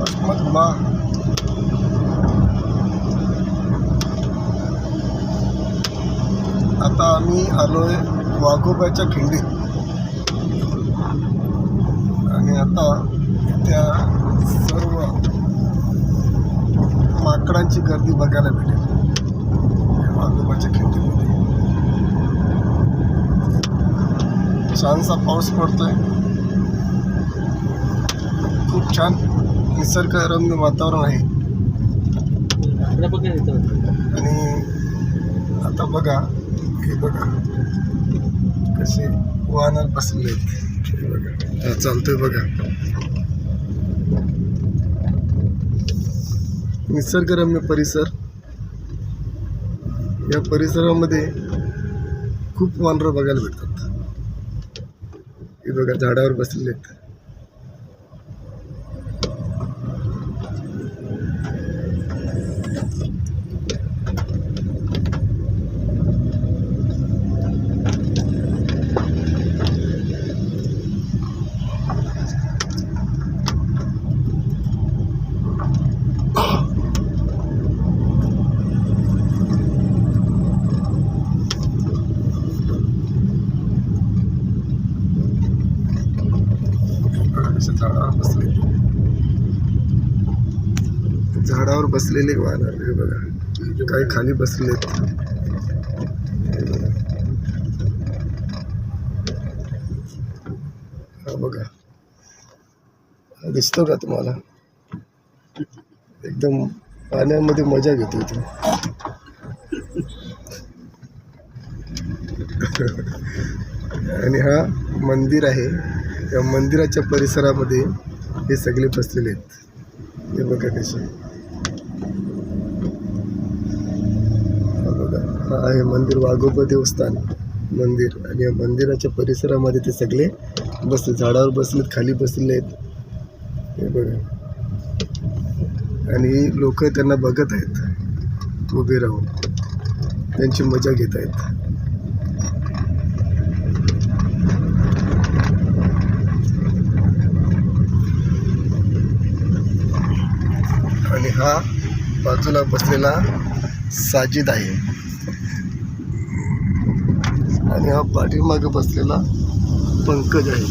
अहमद हुमा आता आम्ही आलोय वाघोबाच्या खिंडीत आणि आता त्या सर्व माकडांची गर्दी बघायला भेटेल वाघोबाच्या खिंडीमध्ये. छानसा पाऊस पडतोय, खूप छान निसर्गरम्य वातावरण आहे. आणि आता बघा, हे बघा कसे वाहनात बसले आहेत, बघा चालतोय बघा. निसर्गरम्य परिसर, या परिसरामध्ये खूप वानरं बघायला भेटतात. हे बघा झाडावर बसलेले आहेत. झाडावर बसलेले वानर हे बघा, काही खाली बसलेत. हा बघा, दिसतो का तुम्हाला? एकदम पाण्यामध्ये मजा घेतो इथे. आणि हा मंदिर आहे, या मंदिराच्या परिसरामध्ये हे सगळे बसलेले आहेत. हे बघा कसे, हा आहे मंदिर, वाघोबा देवस्थान मंदिर. आणि या मंदिराच्या परिसरामध्ये ते सगळे बसले, झाडावर बसलेत, खाली बसले आहेत. हे बघा, आणि लोक त्यांना बघत आहेत उभे राहून, त्यांची मजा घेत आहेत. आणि हा बाजूला बसलेला साजिद आहे, आणि हा पाठीमागे बसलेला पंकज आहे.